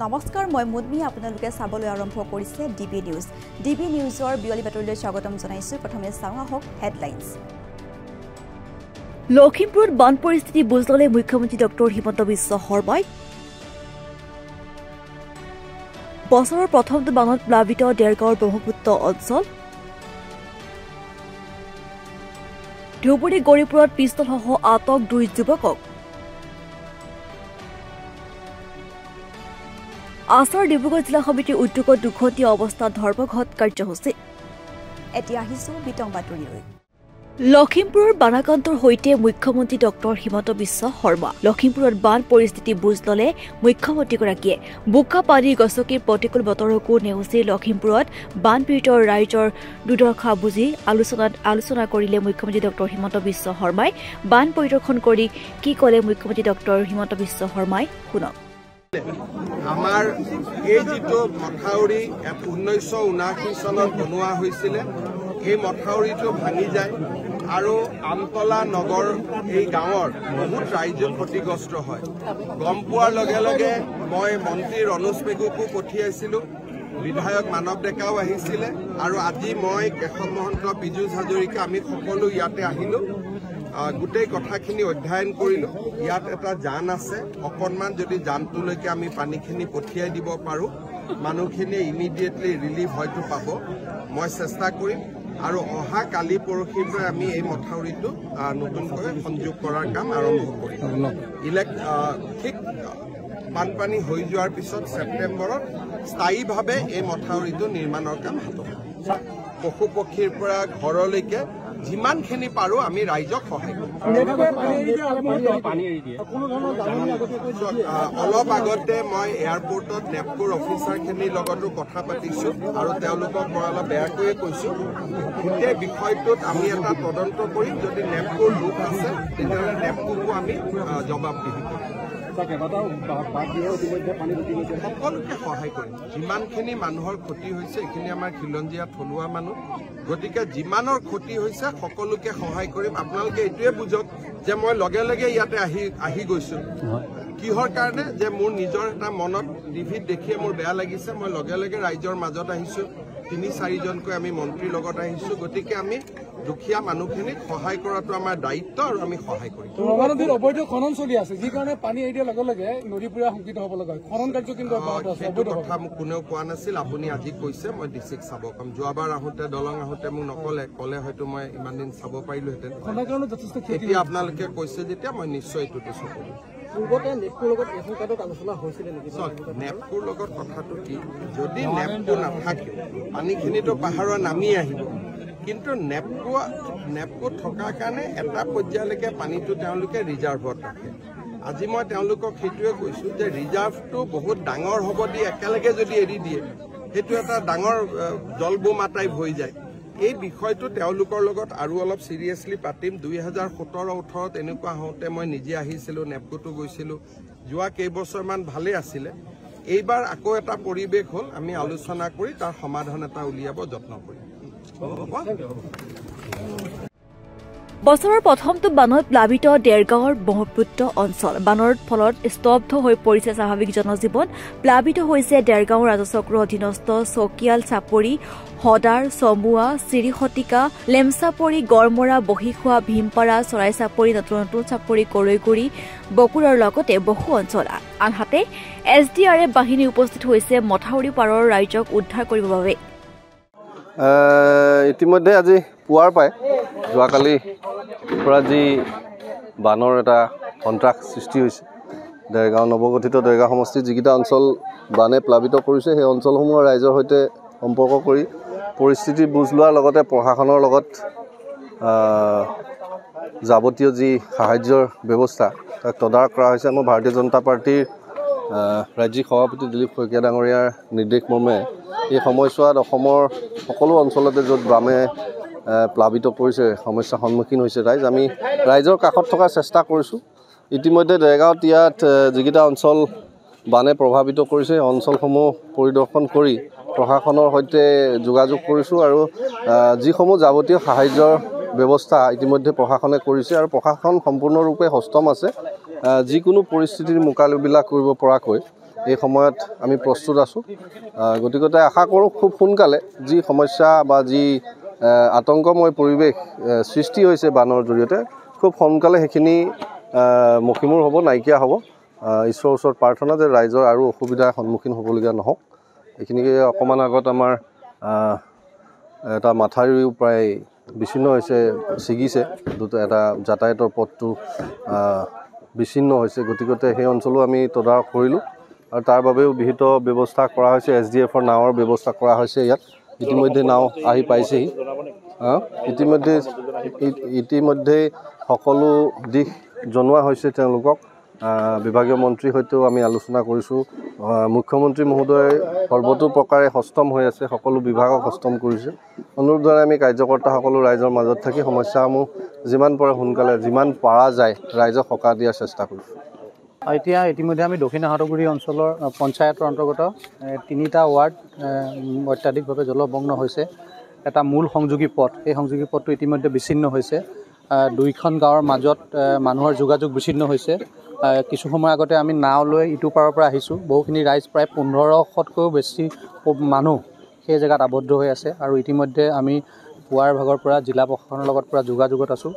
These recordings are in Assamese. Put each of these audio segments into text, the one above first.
নমস্কাৰ মই মুদমি আপোনালোকে চাবলৈ আৰম্ভ কৰিছে ডিবি নিউজ ডিবি নিউজৰ বিয়লি বাতৰিলৈ স্বাগতম জনাইছো প্ৰথমে চাওঁ আহক হেডলাইনছ লখিমপুৰত বান পৰিস্থিতি বুজ ল'লে মুখ্যমন্ত্ৰী ডক্টৰ হিমন্ত বিশ্ব শৰ্মাই বছৰৰ প্ৰথমটো বানত প্লাবিত ডেৰগাঁৱৰ ব্ৰহ্মপুত্ৰ অঞ্চল ধুবুৰী গৌৰীপুৰত পিষ্টলসহ আটক 2 যুৱকক আছাৰ ডিব্ৰুগড় জিলা সমিতিৰ উদ্যোগত দুখতীয়া অৱস্থাত ধৰ্মঘট কাৰ্যসূচী এতিয়া আহিছো বিতং বাতৰিলৈ লখিমপুৰৰ বানাকান্তৰ সৈতে মুখ্যমন্ত্ৰী ডক্টৰ হিমন্ত বিশ্ব শৰ্মা লখিমপুৰত বান পৰিস্থিতি বুজ ল'লে মুখ্যমন্ত্ৰীগৰাকীয়ে বোকা পানীৰ গছকিৰ প্ৰতিকূল বতৰকো নেওচি লখিমপুৰত বানপীড়িত ৰাইজৰ দুৰ্দশা বুজি আলোচনা কৰিলে মুখ্যমন্ত্ৰী ডক্টৰ হিমন্ত বিশ্ব শৰ্মাই বান পৰিদৰ্শন কৰি কি ক'লে মুখ্যমন্ত্ৰী ডক্টৰ হিমন্ত বিশ্ব শৰ্মাই শুনক আমাৰ এই যিটো মথাউৰি 1979 চনত বনোৱা হৈছিল এই মথাউৰিটো ভাঙি যায় আৰু আমতলা নগৰ এই গাঁৱৰ বহুত ৰাইজ ক্ষতিগ্ৰস্ত হয় গম পোৱাৰ লগে লগে মই মন্ত্ৰী ৰনোজ পেগুকো পঠিয়াইছিলোঁ বিধায়ক মানৱ ডেকাও আহিছিলে আৰু আজি মই কেশৱ মহন্ত পীযুষ হাজৰিকা আমি সকলো ইয়াতে আহিলোঁ গোটেই কথাখিনি অধ্যয়ন কৰিলোঁ ইয়াত এটা জান আছে অকণমান যদি জানটোলৈকে আমি পানীখিনি পঠিয়াই দিব পাৰোঁ মানুহখিনিয়ে ইমিডিয়েটলি ৰিলিফ হয়তো পাব মই চেষ্টা কৰিম আৰু অহা কালি পৰহিৰ পৰা আমি এই মথাউৰিটো নতুনকৈ সংযোগ কৰাৰ কাম আৰম্ভ কৰিম ঠিক বানপানী হৈ যোৱাৰ পিছত ছেপ্টেম্বৰত স্থায়ীভাৱে এই মথাউৰিটো নিৰ্মাণৰ কাম হাতত পশু পক্ষীৰ পৰা ঘৰলৈকে যিমানখিনি পাৰোঁ আমি ৰাইজক সহায় কৰিম অলপ আগতে মই এয়াৰপৰ্টত নেপকোৰ অফিচাৰখিনিৰ লগতো কথা পাতিছোঁ আৰু তেওঁলোকক মই অলপ বেয়াকৈয়ে কৈছোঁ গোটেই বিষয়টোত আমি এটা তদন্ত কৰিম যদি নেপকোৰ লোক আছে তেতিয়াহ'লে নেপকোকো আমি জবাবদিহি কৰিম সকলোকে সহায় কৰিম যিমানখিনি মানুহৰ ক্ষতি হৈছে এইখিনি আমাৰ খিলঞ্জীয়া থলুৱা মানুহ গতিকে যিমানৰ ক্ষতি হৈছে সকলোকে সহায় কৰিম আপোনালোকে এইটোৱে বুজক যে মই লগে লগে ইয়াতে আহি গৈছোঁ কিহৰ কাৰণে যে মোৰ নিজৰ এটা মনত টিভিত দেখিয়ে মোৰ বেয়া লাগিছে মই লগে লগে ৰাইজৰ মাজত আহিছোঁ 3-4জনকৈ আমি মন্ত্ৰীৰ লগত আহিছোঁ গতিকে আমি দুখীয়া মানুহখিনিক সহায় কৰাটো আমাৰ দায়িত্ব আৰু আমি সহায় কৰিম অবৈধ খনন চলি আছে যি কাৰণে পানী এৰি দিয়াৰ লগে লগে নদী পুৰা শংকিত হ'ব লগা খনন কাৰ্য কিন্তু সেইটো কথা মোক কোনেও কোৱা নাছিল আপুনি আজি কৈছে মই ডিষ্ট্ৰিক্ট চাব পাম যোৱাবাৰ আহোঁতে দলং আহোঁতে মোক ক'লে হয়তো মই ইমান দিন চাব পাৰিলোহেঁতেন এতিয়া আপোনালোকে কৈছে যেতিয়া মই নিশ্চয় এইটোতো চকু নেপকোৰ লগত কথাটো কি যদি নেপকো নাথাকে পানীখিনিতো পাহাৰৰ নামি আহিব কিন্তু নেপকো থকাৰ কাৰণে এটা পৰ্যায়লৈকে পানীটো তেওঁলোকে ৰিজাৰ্ভত ৰাখে আজি মই তেওঁলোকক সেইটোৱে কৈছোঁ যে ৰিজাৰ্ভটো বহুত ডাঙৰ হ'ব দি একেলগে যদি এৰি দিয়ে সেইটো এটা ডাঙৰ জলবোমা টাইপ হৈ যায় এই বিষয়টো তেওঁলোকৰ লগত আৰু অলপ চিৰিয়াছলি পাতিম 2017-18 এনেকুৱা হওঁতে মই নিজে আহিছিলোঁ নেপকোতো গৈছিলোঁ যোৱা কেইবছৰমান ভালে আছিলে এইবাৰ আকৌ এটা পৰিৱেশ হ'ল আমি আলোচনা কৰি তাৰ সমাধান এটা উলিয়াব যত্ন কৰিম বছৰৰ প্ৰথমটো বানত প্লাবিত ডেৰগাঁৱৰ ব্ৰহ্মপুত্ৰ অঞ্চল বানৰ ফলত স্তব্ধ হৈ পৰিছে স্বাভাৱিক জনজীৱন প্লাবিত হৈছে ডেৰগাঁও ৰাজচক্ৰৰ অধীনস্থ চকিয়াল চাপৰি হদাৰ চমুৱা চিৰিখতিকা লেমচাপৰি গড়মৰা বহিখোৱা ভীমপাৰা চৰাই চাপৰি নতুন চাপৰি কৰৈগুৰি বকুৰৰ লগতে বহু অঞ্চল আনহাতে SDRF বাহিনী উপস্থিত হৈছে মথাউৰি পাৰৰ ৰাইজক উদ্ধাৰ কৰিবৰ বাবে ইতিমধ্যে আজি পুৱাৰ পাই যোৱাকালি পৰা যি বানৰ এটা সন্ত্ৰাস সৃষ্টি হৈছে ডেৰগাঁও নৱগঠিত ডেৰগাঁও সমষ্টিৰ যিকেইটা অঞ্চল বানে প্লাবিত কৰিছে সেই অঞ্চলসমূহৰ ৰাইজৰ সৈতে সম্পৰ্ক কৰি পৰিস্থিতি বুজ লোৱাৰ লগতে প্ৰশাসনৰ লগত যাৱতীয় যি সাহায্যৰ ব্যৱস্থা তাক তদাৰক কৰা হৈছে মই ভাৰতীয় জনতা পাৰ্টিৰ ৰাজ্যিক সভাপতি দিলীপ শইকীয়া ডাঙৰীয়াৰ নিৰ্দেশ মৰ্মে এই সময়ছোৱাত অসমৰ সকলো অঞ্চলতে য'ত বামে প্লাবিত কৰিছে সমস্যাৰ সন্মুখীন হৈছে আমি ৰাইজৰ কাষত থকাৰ চেষ্টা কৰিছোঁ ইতিমধ্যে ডেৰগাঁৱত ইয়াত যিকেইটা অঞ্চল বানে প্ৰভাৱিত কৰিছে অঞ্চলসমূহ পৰিদৰ্শন কৰি প্ৰশাসনৰ সৈতে যোগাযোগ কৰিছোঁ আৰু যিসমূহ যাৱতীয় সাহায্যৰ ব্যৱস্থা ইতিমধ্যে প্ৰশাসনে কৰিছে আৰু প্ৰশাসন সম্পূৰ্ণৰূপে সষ্টম আছে যিকোনো পৰিস্থিতিৰ মোকাবিলা কৰিব পৰাকৈ এই সময়ত আমি প্ৰস্তুত আছোঁ। গতিকে আশা কৰোঁ খুব সোনকালে যি সমস্যা বা যি আতংকময় পৰিৱেশ সৃষ্টি হৈছে বানৰ জৰিয়তে খুব সোনকালে সেইখিনি মষিমূৰ হ'ব, নাইকিয়া হ'ব। ঈশ্বৰৰ ওচৰত প্ৰাৰ্থনা যে ৰাইজৰ আৰু অসুবিধাৰ সন্মুখীন হ'বলগীয়া নহওক। এইখিনিকে অকণমান আগত আমাৰ এটা মাথাউৰিও প্ৰায় বিচ্ছিন্ন হৈছে, ছিগিছে, এটা যাতায়াতৰ পথটো বিচ্ছিন্ন হৈছে। গতিকে সেই অঞ্চলো আমি তদাৰক কৰিলোঁ আৰু তাৰ বাবেও বিহিত ব্যৱস্থা কৰা হৈছে। SDFৰ নাৱৰ ব্যৱস্থা কৰা হৈছে ইয়াত। ইতিমধ্যে নাও আহি পাইছেহি। ইতিমধ্যে সকলো দিশ জনোৱা হৈছে তেওঁলোকক। বিভাগীয় মন্ত্ৰীৰ সৈতেও আমি আলোচনা কৰিছোঁ। মুখ্যমন্ত্ৰী মহোদয় সৰ্বতো প্ৰকাৰে সষ্টম হৈ আছে, সকলো বিভাগক সষ্টম কৰিছে। অনুৰোধেৰে আমি কাৰ্যকৰ্তাসকলো ৰাইজৰ মাজত থাকি সমস্যাসমূহ যিমান পাৰে সোনকালে যিমান পৰা যায় ৰাইজক সকাহ দিয়াৰ চেষ্টা কৰিছোঁ। এতিয়া ইতিমধ্যে আমি দক্ষিণ হাটগুৰি অঞ্চলৰ পঞ্চায়তৰ অন্তৰ্গত 3টা ৱাৰ্ড অত্যাধিকভাৱে জলমগ্ন হৈছে। এটা মূল সংযোগী পথ, এই সংযোগী পথটো ইতিমধ্যে বিচ্ছিন্ন হৈছে। 2খন গাঁৱৰ মাজত মানুহৰ যোগাযোগ বিচ্ছিন্ন হৈছে। কিছু সময় আগতে আমি নাও লৈ ইটো পাৰৰ পৰা আহিছোঁ। বহুখিনি ৰাইজ, প্ৰায় 1500তকৈও বেছি মানুহ সেই জেগাত আবদ্ধ হৈ আছে। আৰু ইতিমধ্যে আমি পুৱাৰ ভাগৰ পৰা জিলা প্ৰশাসনৰ লগত পৰা যোগাযোগত আছোঁ।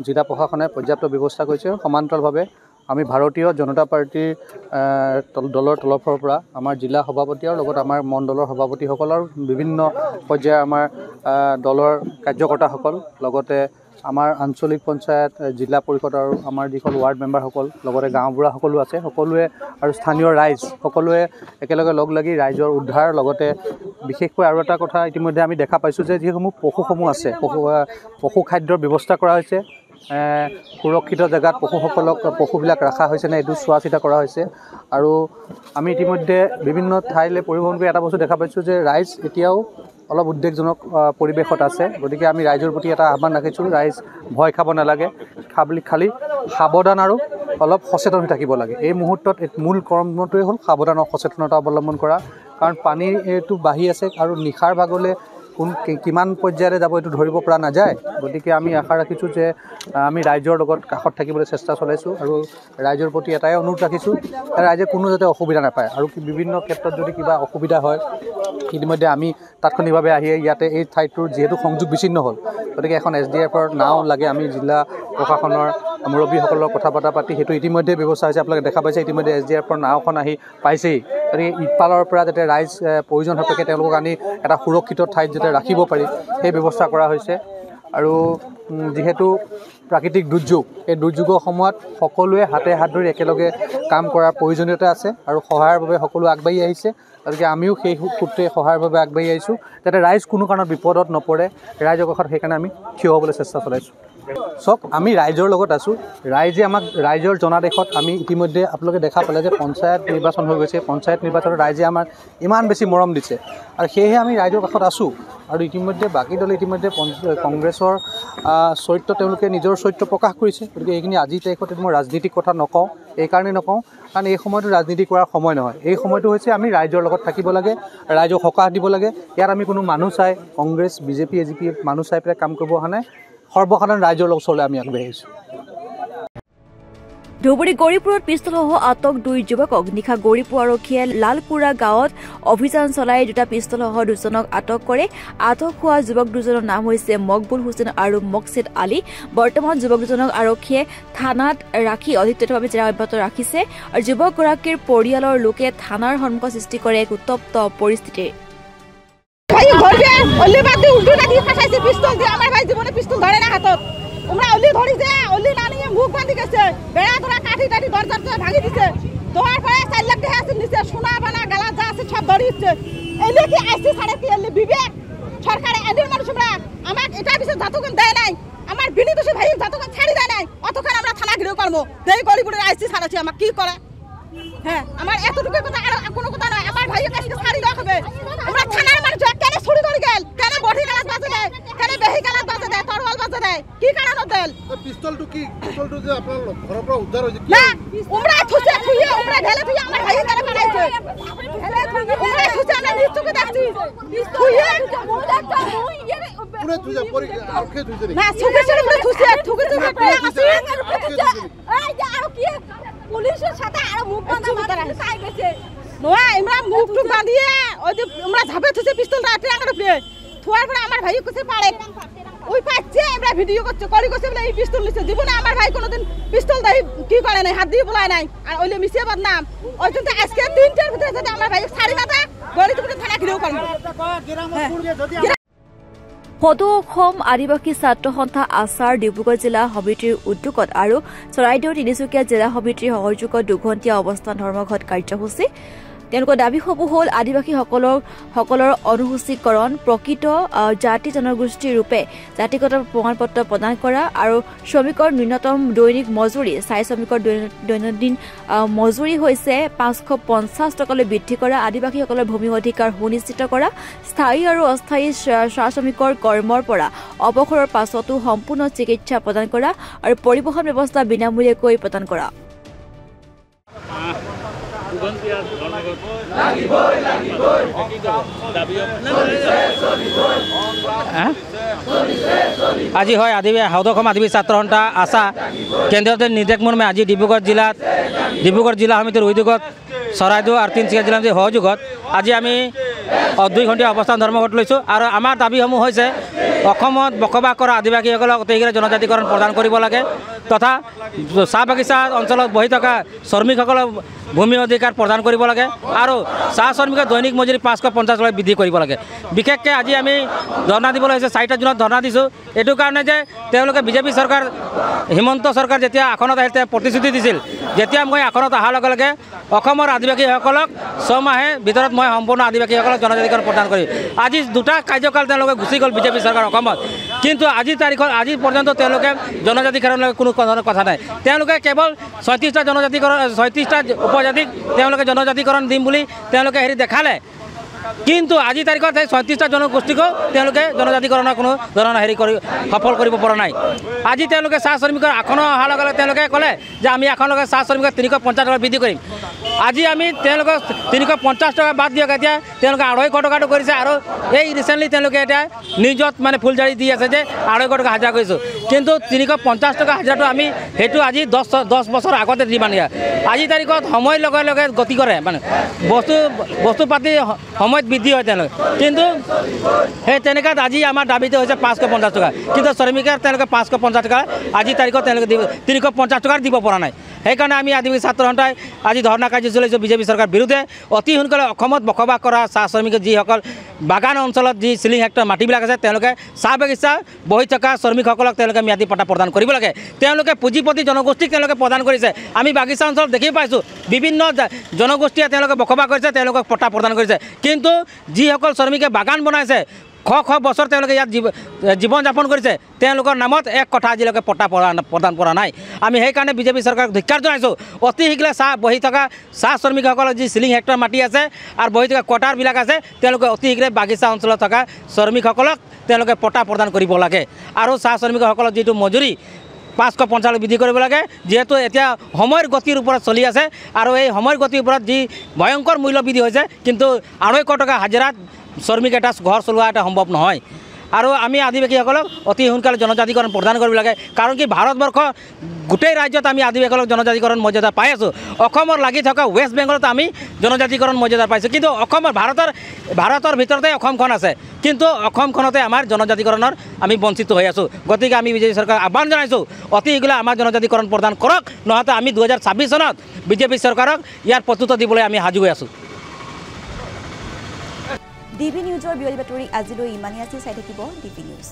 জিলা প্ৰশাসনে পৰ্যাপ্ত ব্যৱস্থা কৰিছে। সমান্তৰালভাৱে আমি ভাৰতীয় জনতা পাৰ্টীৰ দলৰ তৰফৰ পৰা আমাৰ জিলা সভাপতি আৰু লগত আমাৰ মণ্ডলৰ সভাপতিসকলৰ বিভিন্ন পৰ্যায়ৰ আমাৰ দলৰ কাৰ্যকৰ্তাসকল, লগতে আমাৰ আঞ্চলিক পঞ্চায়ত, জিলা পৰিষদ আৰু আমাৰ যিসকল ৱাৰ্ড মেম্বাৰসকল, লগতে গাঁওবুঢ়া সকলো আছে, সকলোৱে আৰু স্থানীয় ৰাইজ সকলোৱে একেলগে লগ লাগি ৰাইজৰ উদ্ধাৰ, লগতে বিশেষকৈ আৰু এটা কথা ইতিমধ্যে আমি দেখা পাইছোঁ যে যিসমূহ পশুসমূহ আছে, পশু খাদ্যৰ ব্যৱস্থা কৰা হৈছে। সুৰক্ষিত জেগাত পশুবিলাক ৰখা হৈছে নে এইটো চোৱা চিতা কৰা হৈছে। আৰু আমি ইতিমধ্যে বিভিন্ন ঠাইলৈ পৰিভ্ৰমণ কৰি এটা বস্তু দেখা পাইছোঁ যে ৰাইজ এতিয়াও অলপ উদ্বেগজনক পৰিৱেশত আছে। গতিকে আমি ৰাইজৰ প্ৰতি এটা আহ্বান ৰাখিছোঁ, ৰাইজ ভয় খাব নালাগে, খালি সাৱধান আৰু অলপ সচেতন হৈ থাকিব লাগে। এই মুহূৰ্তত মূল কৰ্মটোৱে হ'ল সাৱধান আৰু সচেতনতা অৱলম্বন কৰা, কাৰণ পানী এইটো বাঢ়ি আছে আৰু নিশাৰ ভাগলৈ কিমান পৰ্যায়লৈ যাব এইটো ধৰিব পৰা নাযায়। গতিকে আমি আশা ৰাখিছোঁ যে আমি ৰাইজৰ লগত কাষত থাকিবলৈ চেষ্টা চলাইছোঁ আৰু ৰাইজৰ প্ৰতি এটাই অনুৰোধ ৰাখিছোঁ, ৰাইজে কোনো যাতে অসুবিধা নাপায়। আৰু বিভিন্ন ক্ষেত্ৰত যদি কিবা অসুবিধা হয়, ইতিমধ্যে আমি তাৎক্ষণিকভাৱে আহি ইয়াতে এই ঠাইটোৰ যিহেতু সংযোগ বিচ্ছিন্ন হ'ল, গতিকে এখন SDFৰ নাও লাগে। আমি জিলা প্ৰশাসনৰ মুৰব্বীসকলৰ কথা পাতি সেইটো ইতিমধ্যে ব্যৱস্থা হৈছে। আপোনালোকে দেখা পাইছে ইতিমধ্যে SDFৰ নাওখন আহি পাইছেই। গতিকে ইফালৰ পৰা যাতে ৰাইজ প্ৰয়োজন সাপেক্ষে তেওঁলোকক আনি এটা সুৰক্ষিত ঠাইত যাতে ৰাখিব পাৰি সেই ব্যৱস্থা কৰা হৈছে। আৰু যিহেতু প্ৰাকৃতিক দুৰ্যোগ, এই দুৰ্যোগৰ সময়ত সকলোৱে হাতে হাত ধৰি একেলগে কাম কৰাৰ প্ৰয়োজনীয়তা আছে আৰু সহায়ৰ বাবে সকলো আগবাঢ়ি আহিছে। গতিকে আমিও সেই সূত্ৰে সহায়ৰ বাবে আগবাঢ়ি আহিছোঁ যাতে ৰাইজ কোনো কাৰণত বিপদত নপৰে, ৰাইজৰ কাষত সেইকাৰণে আমি থিয় হ'বলৈ চেষ্টা চলাইছোঁ। চাওক, আমি ৰাইজৰ লগত আছোঁ। ৰাইজে আমাক ৰাইজৰ জনাদেশত আমি ইতিমধ্যে আপোনালোকে দেখা পালে যে পঞ্চায়ত নিৰ্বাচন হৈ গৈছে। পঞ্চায়ত নিৰ্বাচনত ৰাইজে আমাক ইমান বেছি মৰম দিছে আৰু সেয়েহে আমি ৰাইজৰ কাষত আছোঁ। আৰু ইতিমধ্যে বাকী দলে ইতিমধ্যে কংগ্ৰেছৰ চৰিত্ৰ তেওঁলোকে নিজৰ চৰিত্ৰ প্ৰকাশ কৰিছে। গতিকে এইখিনি আজিৰ তাৰিখত মই ৰাজনীতিক কথা নকওঁ, এইকাৰণেই নকওঁ কাৰণ এই সময়টো ৰাজনীতি কৰাৰ সময় নহয়। এই সময়টো হৈছে আমি ৰাইজৰ লগত থাকিব লাগে, ৰাইজক সকাহ দিব লাগে। ইয়াত আমি কোনো মানুহ চাই কংগ্ৰেছ, BJP, AGP মানুহ চাই পেলাই কাম কৰিব অহা নাই। সৰ্বসাধাৰণ ৰাইজৰ ওচৰলৈ আমি আগবাঢ়ি আহিছোঁ। ধুবুৰী গৌৰীপুৰত পিষ্টলসহ আটক 2 যুৱকক নিশা গৌৰীপুৰ আৰক্ষীয়ে লালকুৰা গাঁৱত অভিযান চলাই 2টা পিষ্টলসহ 2জনক আটক কৰে। আটক হোৱা যুৱক 2জনৰ নাম হৈছে মকবুল হুছেইন আৰু মকছিদ আলী। বৰ্তমান যুৱক 2জনক আৰক্ষীয়ে থানাত ৰাখি অধিক তথ্যভাৱে জেৰা অব্যাহত ৰাখিছে আৰু যুৱকগৰাকীৰ পৰিয়ালৰ লোকে থানাৰ সন্মুখত সৃষ্টি কৰে এক উত্তপ্ত পৰিস্থিতিৰ। মুখ বান্ধি গেছে, বেড়া ধরা কাঠি টাঠি দরজা ভাঙি দিছে। তোমার পরে 4 লাখ টাকা আছে নিচে, সোনা বানা গালা যা আছে সব ধরিছে। এলে কি আইসি সাড়ে কি এলে বিবেক সরকারে এদের মানুষ আমাকে এটা বিষয়ে জাতকন দেয় নাই, আমার বিনি দোষী ভাই জাতকন ছাড়ি দেয় নাই। অতক্ষণ আমরা থানা ঘিরে করবো দেই গরিবুরের আইসি ছাড়াছি আমাকে কি করে। হ্যাঁ, আমার এতটুকু কথা আর কোনো কথা নয়। আমার ভাইয়ের কাছে ছাড়ি দেওয়া হবে। আমরা থানার মানুষ কেন ছুরি ধরে গেল, কেন বডি গালাত বাজে দেয়, কেন বেহি গালাত বাজে দেয়, তরোয়াল বাজে দেয়, কি কারণ দেল? পিস্তলটো কি পিস্তলটো যে আপনার ঘৰৰ পৰা উদ্ধাৰ হৈছে না উমরা থুছে থুইয়ে উমরা ঢেলে থুইয়ে আমার ভাইয়ের গালা কাটাইছে। ঢেলে থুইয়ে উমরা থুছে আমরা নিচুকে দেখছি থুইয়ে পুরো থুছে পরি আরকে থুছে না সুকেশের উপরে থুছে থুকেছে উপরে আছে। এই যে আর কি পুলিশের সাথে আর মুখ বাঁধা মারা খাই গেছে। নোয়া ইমরা মুখ টুক বাঁধিয়ে ওই যে আমরা ঝাপে থুছে পিস্তলটা ট্যাঙ্কের উপরে থোয়ার পরে আমার ভাই কইছে পারে ওই পাচ্ছে আমরা ভিডিও করছে করি কইছে বলে এই পিস্তল নিছে জীবনে আমার ভাই কোনোদিন পিস্তল দেই কি করে নাই হাত দিয়ে বলায় নাই আর ওইলে মিশে বদনাম ওই জন্য আজকে 3টার ভিতরে যদি আমার ভাই ছাড়ি না দেয় গরিবপুর থানা ঘিরেও করব সদৌ অসম আদিবাসী ছাত্ৰ সন্থা আছাৰ ডিব্ৰুগড় জিলা সমিতিৰ উদ্যোগত আৰু চৰাইদেউ তিনিচুকীয়া জিলা সমিতিৰ সহযোগত দুঘণ্টীয়া অৱস্থান ধৰ্মঘট কাৰ্যসূচী তেওঁলোকৰ দাবীসমূহ হ'ল আদিবাসীসকলৰ অনুসূচীকৰণ প্ৰকৃত জাতি জনগোষ্ঠী ৰূপে জাতিগত প্ৰমাণপত্ৰ প্ৰদান কৰা আৰু শ্ৰমিকৰ ন্যূনতম দৈনিক মজুৰি চাই শ্ৰমিকৰ দৈনন্দিন মজুৰি হৈছে 550 টকালৈ বৃদ্ধি কৰা আদিবাসীসকলৰ ভূমি অধিকাৰ সুনিশ্চিত কৰা স্থায়ী আৰু অস্থায়ী চাহ শ্ৰমিকৰ কৰ্মৰ পৰা অৱসৰৰ পাছতো সম্পূৰ্ণ চিকিৎসা প্ৰদান কৰা আৰু পৰিবহণ ব্যৱস্থা বিনামূলীয়াকৈ প্ৰদান কৰা আজি হয় সদৌ অসম আদিবাসী ছাত্ৰ সন্থা আশা কেন্দ্ৰীয় নিৰ্দেশ মৰ্মে আজি ডিব্ৰুগড় জিলা সমিতিৰ উদ্যোগত চৰাইদেউ আৰু তিনিচুকীয়া জিলাৰ সহযোগত আজি আমি 2 ঘণ্টীয়া অৱস্থান ধৰ্মঘট লৈছোঁ আৰু আমাৰ দাবীসমূহ হৈছে অসমত বসবাস কৰা আদিবাসীসকলক অতিশীঘ্ৰে জনজাতিকৰণ প্ৰদান কৰিব লাগে তথা চাহ বাগিচা অঞ্চলত বহি থকা শ্ৰমিকসকলক ভূমি অধিকাৰ প্ৰদান কৰিব লাগে আৰু চাহ শ্ৰমিকৰ দৈনিক মজুৰি 550 টকা বৃদ্ধি কৰিব লাগে বিশেষকৈ আজি আমি ধৰ্ণা দিবলৈ হৈছে 4টা জুনত ধৰ্ণা দিছোঁ এইটো কাৰণে যে তেওঁলোকে বিজেপি চৰকাৰ হিমন্ত চৰকাৰ যেতিয়া আসনত আহিল তেওঁ প্ৰতিশ্ৰুতি দিছিল যেতিয়া মই আসনত অহাৰ লগে লগে অসমৰ আদিবাসীসকলক 6 মাহে ভিতৰত মই সম্পূৰ্ণ আদিবাসীসকলক জনজাতিকৰণ প্ৰদান কৰি আজি 2টা কাৰ্যকাল তেওঁলোকে গুচি গ'ল বিজেপি চৰকাৰ অসমত কিন্তু আজি পৰ্যন্ত তেওঁলোকে জনজাতিকৰণৰ কোনো কথা নাই তেওঁলোকে কেৱল 36টা জনজাতিকৰণ 36টা উপজাতিক তেওঁলোকে জনজাতিকৰণ দিম বুলি তেওঁলোকে হেৰি দেখালে কিন্তু আজি তাৰিখত এই 36টা জনগোষ্ঠীকো তেওঁলোকে জনজাতিকৰণৰ কোনো ধৰণৰ হেৰি কৰি সফল কৰিব পৰা নাই আজি তেওঁলোকে চাহ শ্ৰমিকৰ আসন অহাৰ লগে লগে তেওঁলোকে ক'লে যে আমি এখন লগে চাহ শ্ৰমিকৰ 350 টকা বৃদ্ধি কৰিম আজি আমি তেওঁলোকক 350 টকা বাদ দিয়ক এতিয়া তেওঁলোকে 250 টকাটো কৰিছে আৰু এই ৰিচেণ্টলি তেওঁলোকে এতিয়া নিউজত মানে ফুলজাৰি দি আছে যে 250 টকা হাজাৰ কৰিছোঁ কিন্তু 350 টকা হাজাৰটো আমি সেইটো আজি 10 বছৰ আগতে ডিমাণ্ড দিয়া আজি তাৰিখত সময়ৰ লগে লগে গতি কৰে মানে বস্তু পাতি সময়ত বৃদ্ধি হয় তেওঁলোকে কিন্তু সেই তেনেকুৱাত আজি আমাৰ দাবীটো হৈছে 550 টকা কিন্তু শ্ৰমিকে তেওঁলোকে 550 টকা আজি তাৰিখত তেওঁলোকে 350 টকা দিব পৰা নাই সেইকাৰণে আমি আদিবাসী ছাত্ৰ সন্থাই আজি ধৰ্ণা কাৰ্যসূচী লৈছোঁ বিজেপি চৰকাৰ বিৰুদ্ধে অতি সোনকালে অসমত বসবাস কৰা চাহ শ্ৰমিক যিসকল বাগান অঞ্চলত যি চিলিং হেক্টৰ মাটিবিলাক আছে তেওঁলোকে চাহ বাগিচা বহি থকা শ্ৰমিকসকলক তেওঁলোকে ম্যাদী পট্টা প্ৰদান কৰিব লাগে তেওঁলোকে পুঁজিপতি জনগোষ্ঠীক তেওঁলোকে প্ৰদান কৰিছে আমি বাগিচা অঞ্চলত দেখি পাইছোঁ বিভিন্ন জনগোষ্ঠীয়ে তেওঁলোকে বসবাস কৰিছে তেওঁলোকক পট্টা প্ৰদান কৰিছে কিন্তু যিসকল শ্ৰমিকে বাগান বনাইছে শ বছৰ তেওঁলোকে ইয়াত জীৱন যাপন কৰিছে তেওঁলোকৰ নামত এক কথা আজিলৈকে পট্টা প্ৰদান কৰা নাই আমি সেইকাৰণে বিজেপি চৰকাৰক ধিক্কাৰ জনাইছোঁ অতি শীঘ্ৰে বহি থকা চাহ শ্ৰমিকসকলৰ যি চিলিং হেক্টৰ মাটি আছে আৰু বহি থকা কোৱাৰ্টাৰবিলাক আছে তেওঁলোকে অতি শীঘ্ৰে বাগিচা অঞ্চলত থকা শ্ৰমিকসকলক তেওঁলোকে পট্টা প্ৰদান কৰিব লাগে আৰু চাহ শ্ৰমিকসকলৰ যিটো মজুৰি 550 বৃদ্ধি কৰিব লাগে যেহেতু এতিয়া সময়ৰ গতিৰ ওপৰত চলি আছে আৰু এই সময়ৰ গতিৰ ওপৰত যি ভয়ংকৰ মূল্য বৃদ্ধি হৈছে কিন্তু 250 টকা হাজিৰাত শ্ৰমিক এটা ঘৰ চলোৱা এটা সম্ভৱ নহয় আৰু আমি আদিবাসীসকলক অতি সোনকালে জনজাতিকৰণ প্ৰদান কৰিব লাগে কাৰণ কি ভাৰতবৰ্ষ গোটেই ৰাজ্যত আমি আদিবাসীসকলক জনজাতিকৰণ মৰ্যাদা পাই আছোঁ অসমৰ লাগি থকা ৱেষ্ট বেংগলত আমি জনজাতিকৰণ মৰ্যাদা পাইছোঁ কিন্তু অসমৰ ভাৰতৰ ভিতৰতে অসমখন আছে কিন্তু অসমখনতে আমাৰ জনজাতিকৰণৰ আমি বঞ্চিত হৈ আছোঁ গতিকে আমি বিজেপি চৰকাৰক আহ্বান জনাইছোঁ অতি শীঘ্ৰে আমাৰ জনজাতিকৰণ প্ৰদান কৰক নহ'লে আমি 2026 চনত বিজেপি চৰকাৰক ইয়াৰ প্ৰত্যুত্তৰ দিবলৈ আমি সাজু হৈ আছোঁ ডিবি নিউজৰ বিয়লি বাতৰি আজিলৈ ইমানেই আছিল চাই থাকিব ডিবি নিউজ